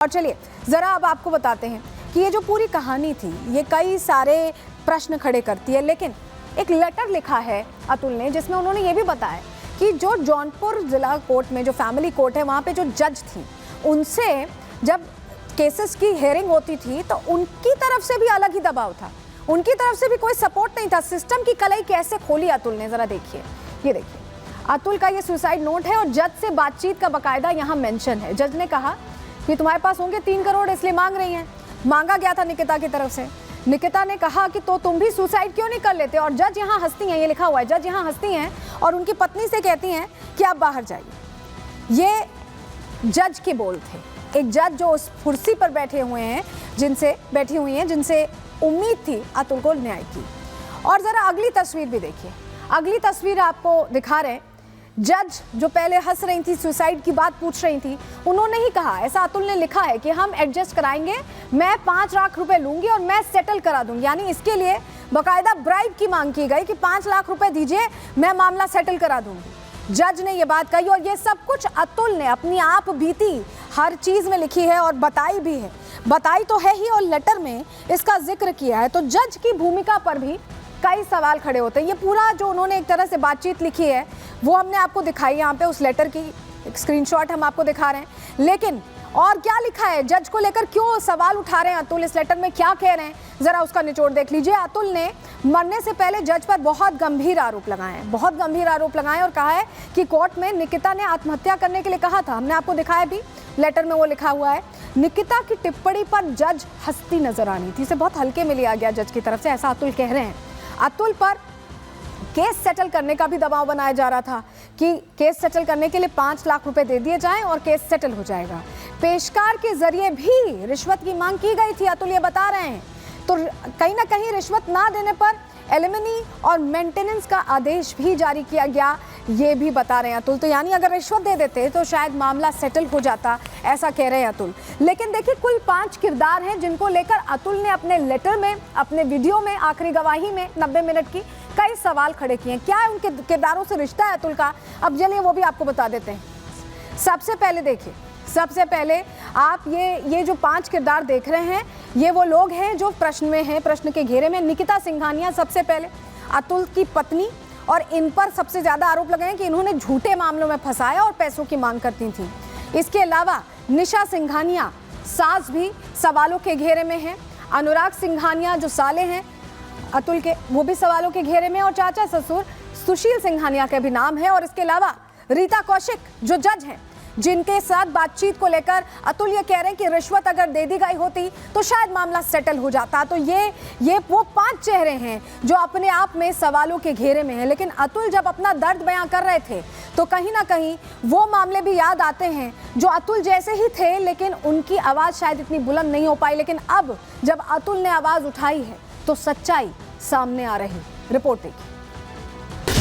और चलिए ज़रा अब आपको बताते हैं कि ये जो पूरी कहानी थी ये कई सारे प्रश्न खड़े करती है, लेकिन एक लेटर लिखा है अतुल ने जिसमें उन्होंने ये भी बताया कि जो जौनपुर ज़िला कोर्ट में जो फैमिली कोर्ट है वहाँ पे जो जज थी उनसे जब केसेस की हेयरिंग होती थी तो उनकी तरफ से भी अलग ही दबाव था, उनकी तरफ से भी कोई सपोर्ट नहीं था। सिस्टम की कलाई कैसे खोली अतुल ने, ज़रा देखिए। ये देखिए अतुल का ये सुसाइड नोट है और जज से बातचीत का बाकायदा यहाँ मेंशन है। जज ने कहा कि तुम्हारे पास होंगे 3 करोड़ इसलिए मांग रही हैं। मांगा गया था निकिता की तरफ से। निकिता ने कहा कि तो तुम भी सुसाइड क्यों नहीं कर लेते, और जज यहाँ हंसती हैं, ये लिखा हुआ है, जज यहाँ हंसती हैं और उनकी पत्नी से कहती हैं कि आप बाहर जाइए। ये जज के बोल थे, एक जज जो उस कुर्सी पर बैठी हुई हैं जिनसे उम्मीद थी अतुल को न्याय की। और ज़रा अगली तस्वीर भी देखिए, अगली तस्वीर आपको दिखा रहे हैं। जज जो पहले हंस रही थी, सुसाइड की बात पूछ रही थी, उन्होंने ही कहा, ऐसा अतुल ने लिखा है कि हम एडजस्ट कराएंगे, मैं 5 लाख रुपए लूंगी और मैं सेटल करा दूंगी। यानी इसके लिए बाकायदा ब्राइब की मांग की गई कि 5 लाख रुपए दीजिए, मैं मामला सेटल करा दूंगी। जज ने ये बात कही और ये सब कुछ अतुल ने अपनी आप बीती हर चीज में लिखी है और बताई भी है, बताई तो है ही और लेटर में इसका जिक्र किया है। तो जज की भूमिका पर भी कई सवाल खड़े होते हैं। ये पूरा जो उन्होंने एक तरह से बातचीत लिखी है वो हमने आपको दिखाई, यहाँ पे उस लेटर की स्क्रीनशॉट हम आपको दिखा रहे हैं। लेकिन और क्या लिखा है, जज को लेकर क्यों सवाल उठा रहे हैं अतुल, इस लेटर में क्या कह रहे हैं, जरा उसका निचोड़ देख लीजिए। अतुल ने मरने से पहले जज पर बहुत गंभीर आरोप लगाए हैं, बहुत गंभीर आरोप लगाए और कहा है कि कोर्ट में निकिता ने आत्महत्या करने के लिए कहा था। हमने आपको दिखाया भी, लेटर में वो लिखा हुआ है। निकिता की टिप्पणी पर जज हंसती नजर आनी थी, इसे बहुत हल्के में लिया गया जज की तरफ से, ऐसा अतुल कह रहे हैं। अतुल पर केस सेटल करने का भी दबाव बनाया जा रहा था कि केस सेटल करने के लिए 5 लाख रुपए दे दिए जाएं और केस सेटल हो जाएगा। पेशकार के जरिए भी रिश्वत की मांग की गई थी, अतुल ये बता रहे हैं। तो कहीं ना कहीं रिश्वत ना देने पर एलिमनी और मेंटेनेंस का आदेश भी जारी किया गया, ये भी बता रहे हैं अतुल। तो यानी अगर रिश्वत दे देते तो शायद मामला सेटल हो जाता, ऐसा कह रहे हैं अतुल। लेकिन देखिए कुल 5 किरदार हैं जिनको लेकर अतुल ने अपने लेटर में, अपने वीडियो में, आखिरी गवाही में 90 मिनट की कई सवाल खड़े किए हैं। क्या है उनके किरदारों से रिश्ता है अतुल का, अब चलिए वो भी आपको बता देते हैं। सबसे पहले देखिए, सबसे पहले आप ये जो 5 किरदार देख रहे हैं ये वो लोग हैं जो प्रश्न में हैं, प्रश्न के घेरे में। निकिता सिंघानिया सबसे पहले, अतुल की पत्नी, और इन पर सबसे ज़्यादा आरोप लगे हैं कि इन्होंने झूठे मामलों में फंसाया और पैसों की मांग करती थी। इसके अलावा निशा सिंघानिया सास भी सवालों के घेरे में है। अनुराग सिंघानिया जो साले हैं अतुल के, वो भी सवालों के घेरे में, और चाचा ससुर सुशील सिंघानिया का भी नाम है। और इसके अलावा रीता कौशिक जो जज हैं जिनके साथ बातचीत को लेकर अतुल ये कह रहे हैं कि रिश्वत अगर दे दी गई होती तो शायद मामला सेटल हो जाता। तो ये वो 5 चेहरे हैं जो अपने आप में सवालों के घेरे में हैं। लेकिन अतुल जब अपना दर्द बयां कर रहे थे तो कहीं ना कहीं वो मामले भी याद आते हैं जो अतुल जैसे ही थे, लेकिन उनकी आवाज़ शायद इतनी बुलंद नहीं हो पाई। लेकिन अब जब अतुल ने आवाज़ उठाई है तो सच्चाई सामने आ रही। रिपोर्ट देखिए।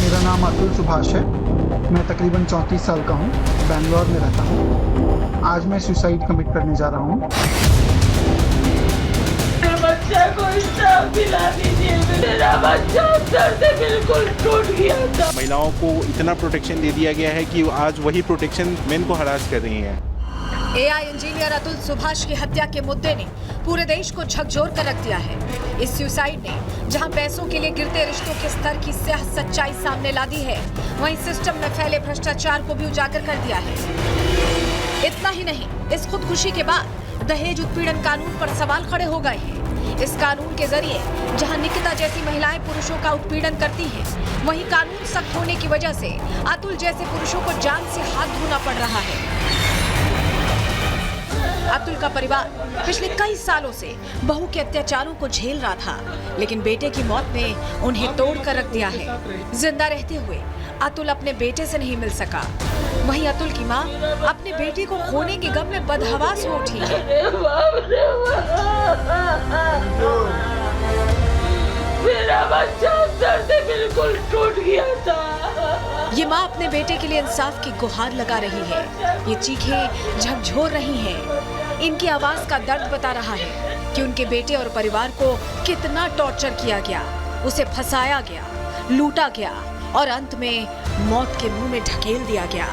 मेरा नाम अतुल सुभाष है, मैं तकरीबन 34 साल का हूँ, बैंगलोर में रहता हूँ। आज मैं सुसाइड कमिट करने जा रहा हूँ। बच्चा को इंसाफ दिला दीजिए, मेरा बच्चा अंदर से बिल्कुल टूट गया था। महिलाओं को इतना प्रोटेक्शन दे दिया गया है कि आज वही प्रोटेक्शन मेन को हरास कर रही है। एआई इंजीनियर अतुल सुभाष की हत्या के मुद्दे ने पूरे देश को झकझोर कर रख दिया है। इस सुसाइड ने जहां पैसों के लिए गिरते रिश्तों के स्तर की स्याह सच्चाई सामने ला दी है, वहीं सिस्टम में फैले भ्रष्टाचार को भी उजागर कर दिया है। इतना ही नहीं, इस खुदकुशी के बाद दहेज उत्पीड़न कानून पर सवाल खड़े हो गए हैं। इस कानून के जरिए जहां निकिता जैसी महिलाएं पुरुषों का उत्पीड़न करती हैं, वहीं कानून सख्त होने की वजह से अतुल जैसे पुरुषों को जान से हाथ धोना पड़ रहा है। अतुल का परिवार पिछले कई सालों से बहू के अत्याचारों को झेल रहा था, लेकिन बेटे की मौत ने उन्हें तोड़ कर रख दिया है। जिंदा रहते हुए अतुल अपने बेटे से नहीं मिल सका, वहीं अतुल की मां अपने बेटे को खोने के गम में बदहवास हो उठी है। मेरा बच्चा अंदर से बिल्कुल टूट गया था। ये माँ अपने बेटे के लिए इंसाफ की गुहार लगा रही है। ये चीखें झकझोर रही हैं। इनकी आवाज का दर्द बता रहा है कि उनके बेटे और परिवार को कितना टॉर्चर किया गया, उसे फंसाया गया, लूटा गया और अंत में मौत के मुंह में ढकेल दिया गया।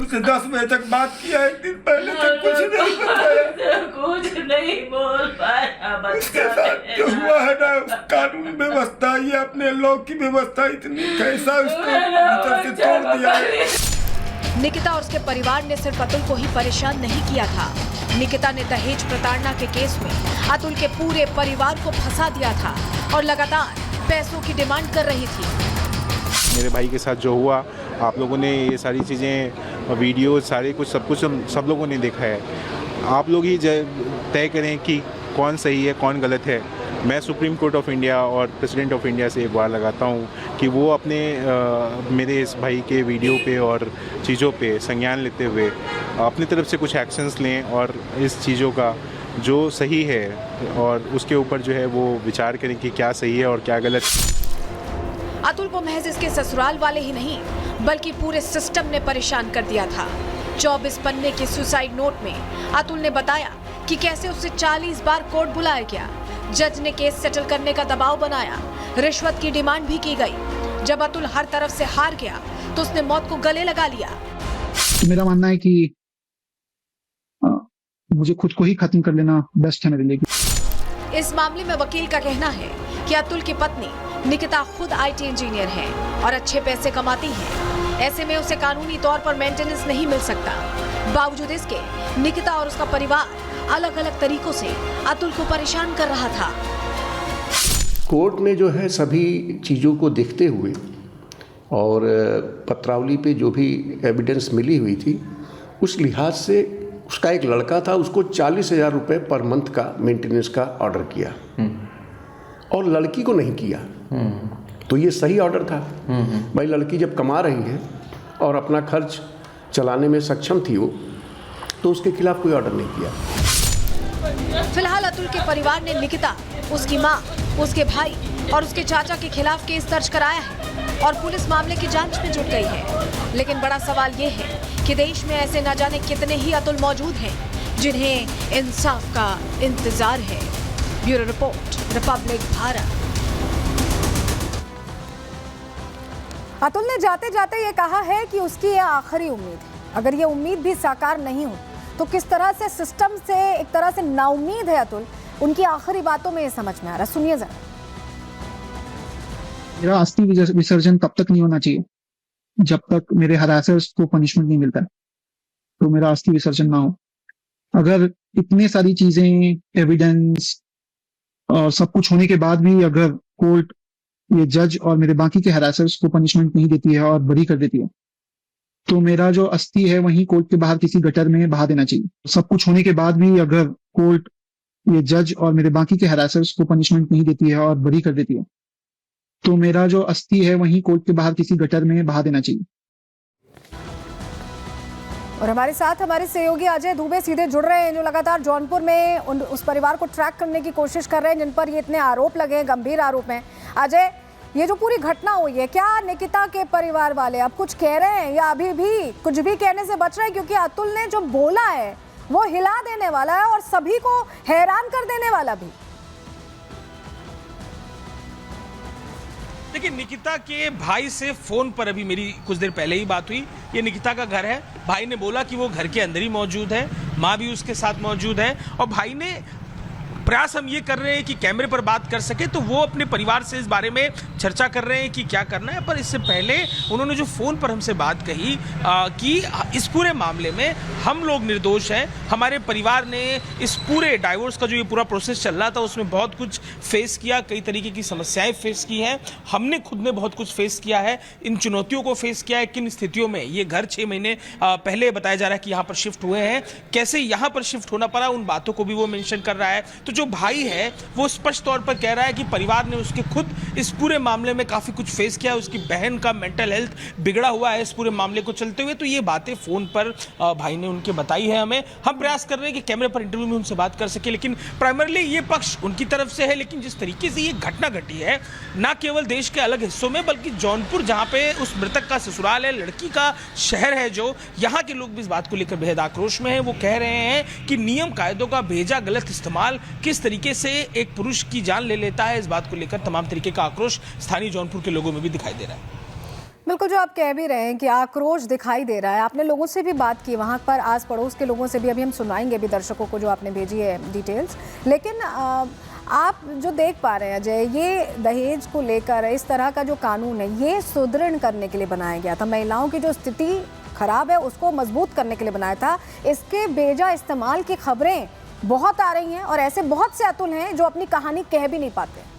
उससे 10 बजे तक बात किया, एक दिन पहले तक कुछ नहीं बताया, कुछ नहीं बोल पाया। उसके साथ जो हुआ है ना, कानून व्यवस्था, ये अपने लॉ की व्यवस्था इतनी कैसा उसको भीतर से तोड़ दिया है। निकिता और उसके परिवार ने सिर्फ अतुल को ही परेशान नहीं किया था। निकिता ने दहेज प्रताड़ना के केस में अतुल के पूरे परिवार को फंसा दिया था और लगातार पैसों की डिमांड कर रही थी। मेरे भाई के साथ जो हुआ, आप लोगों ने ये सारी चीज़ें, वीडियो, सारे कुछ सब लोगों ने देखा है। आप लोग ही तय करें कि कौन सही है कौन गलत है। मैं सुप्रीम कोर्ट ऑफ इंडिया और प्रेसिडेंट ऑफ इंडिया से एक बार लगाता हूँ कि वो अपने मेरे इस भाई के वीडियो पे और चीज़ों पे संज्ञान लेते हुए अपनी तरफ से कुछ एक्शंस लें और इस चीज़ों का जो सही है और उसके ऊपर जो है वो विचार करें कि क्या सही है और क्या गलत। अतुल को महज इसके ससुराल वाले ही नहीं बल्कि पूरे सिस्टम ने परेशान कर दिया था। 24 पन्ने के सुसाइड नोट में अतुल ने बताया कि कैसे उसे 40 बार कोर्ट बुलाया गया, जज ने केस सेटल करने का दबाव बनाया, रिश्वत की डिमांड भी की गई। जब अतुल हर तरफ से हार गया तो उसने मौत को गले लगा लिया। मेरा मानना है कि मुझे खुद को ही खत्म कर लेना बेस्ट है मेरे लिए। इस मामले में वकील का कहना है कि अतुल की पत्नी निकिता खुद IT इंजीनियर है और अच्छे पैसे कमाती है। ऐसे में उसे कानूनी तौर पर मेंटेनेंस नहीं मिल सकता। बावजूद इसके निकिता और उसका परिवार अलग अलग तरीकों से अतुल को परेशान कर रहा था। कोर्ट ने जो है सभी चीज़ों को देखते हुए और पत्रावली पे जो भी एविडेंस मिली हुई थी उस लिहाज से उसका एक लड़का था, उसको 40,000 रुपये पर मंथ का मेंटेनेंस का ऑर्डर किया और लड़की को नहीं किया। तो ये सही ऑर्डर था। भाई लड़की जब कमा रही है और अपना खर्च चलाने में सक्षम थी वो, तो उसके खिलाफ कोई ऑर्डर नहीं किया। फिलहाल अतुल के परिवार ने निकिता, उसकी मां, उसके भाई और उसके चाचा के खिलाफ केस दर्ज कराया है और पुलिस मामले की जांच में जुट गई है। लेकिन बड़ा सवाल ये है कि देश में ऐसे न जाने कितने ही अतुल मौजूद हैं जिन्हें इंसाफ का इंतजार है। Bureau report, Republic Bharat. Atul ने जाते जाते ये कहा है कि उसकी ये आखिरी उम्मीद है। अगर ये उम्मीद भी साकार नहीं हो तो किस तरह से सिस्टम से एक तरह से नाउम्मीद है अतुल, उनकी आखिरी बातों में ये समझ में आ रहा। सुनिए जरा। मेरा अस्थि विसर्जन तब तक नहीं होना चाहिए जब तक मेरे हरासर्स को पनिशमेंट नहीं मिलता, तो मेरा अस्थि विसर्जन ना हो। अगर इतने सारी चीजें, एविडेंस और सब कुछ होने के बाद भी अगर कोर्ट, ये जज और मेरे बाकी के हरासर्स को पनिशमेंट नहीं देती है और बरी कर देती है, तो मेरा जो अस्थि है वहीं कोर्ट के बाहर किसी गटर में बहा देना चाहिए। सब कुछ होने के बाद भी अगर कोर्ट, ये जज और मेरे बाकी के हरासर्स को पनिशमेंट नहीं देती है और बरी कर देती है, तो मेरा जो अस्थि है वहीं कोर्ट के बाहर किसी गटर में बहा देना चाहिए। और हमारे साथ हमारे सहयोगी अजय दुबे सीधे जुड़ रहे हैं, जो लगातार जौनपुर में उस परिवार को ट्रैक करने की कोशिश कर रहे हैं जिन पर ये इतने आरोप लगे हैं, गंभीर आरोप हैं। अजय, ये जो पूरी घटना हुई है, क्या निकिता के परिवार वाले अब कुछ कह रहे हैं या अभी भी कुछ भी कहने से बच रहे हैं? क्योंकि अतुल ने जो बोला है वो हिला देने वाला है और सभी को हैरान कर देने वाला भी। देखिए, निकिता के भाई से फोन पर अभी मेरी कुछ देर पहले ही बात हुई। ये निकिता का घर है। भाई ने बोला कि वो घर के अंदर ही मौजूद है, माँ भी उसके साथ मौजूद है और भाई ने प्रयास हम ये कर रहे हैं कि कैमरे पर बात कर सके, तो वो अपने परिवार से इस बारे में चर्चा कर रहे हैं कि क्या करना है। पर इससे पहले उन्होंने जो फ़ोन पर हमसे बात कही कि इस पूरे मामले में हम लोग निर्दोष हैं। हमारे परिवार ने इस पूरे डाइवोर्स का जो ये पूरा प्रोसेस चल रहा था उसमें बहुत कुछ फेस किया, कई तरीके की समस्याएं फेस की हैं। हमने खुद ने बहुत कुछ फेस किया है, इन चुनौतियों को फेस किया है। किन स्थितियों में ये घर 6 महीने पहले बताया जा रहा है कि यहाँ पर शिफ्ट हुए हैं, कैसे यहाँ पर शिफ्ट होना पड़ा, उन बातों को भी वो मेंशन कर रहा है। तो जो भाई है वो स्पष्ट तौर पर कह रहा है कि परिवार ने उसके खुद इस पूरे मामले में काफी कुछ फेस किया है। उसकी बहन का मेंटल हेल्थ बिगड़ा हुआ है इस पूरे मामले को चलते हुए। तो ये बातें फोन पर भाई ने उनके बताई है हमें। हम प्रयास कर रहे हैं कि कैमरे पर इंटरव्यू में उनसे बात कर सके, लेकिन प्राइमरली ये पक्ष उनकी तरफ से है। लेकिन जिस तरीके से ये घटना घटी है, ना केवल देश के अलग हिस्सों में बल्कि जौनपुर, जहां पे उस मृतक का ससुराल है, लड़की का शहर है, जो यहाँ के लोग भी इस बात को लेकर बेहद आक्रोश में है। वो कह रहे हैं कि नियम कायदों का भेजा गलत इस्तेमाल किस तरीके से एक पुरुष की जान ले लेता है, इस बात को लेकर तमाम तरीके का आक्रोश स्थानीय जौनपुर के लोगों में भी दिखाई दे रहा है। बिल्कुल, जो आप कह भी रहे हैं कि आक्रोश दिखाई दे रहा है, आपने लोगों से भी बात की, वहाँ पर आस पड़ोस के लोगों से भी, अभी हम सुनाएंगे भी दर्शकों को जो आपने भेजी है डिटेल्स। लेकिन आप जो देख पा रहे हैं अजय, ये दहेज को लेकर इस तरह का जो कानून है, ये सुदृढ़ करने के लिए बनाया गया था। महिलाओं की जो स्थिति खराब है उसको मजबूत करने के लिए बनाया था। इसके बेजा इस्तेमाल की खबरें बहुत आ रही हैं और ऐसे बहुत से अतुल हैं जो अपनी कहानी कह भी नहीं पाते।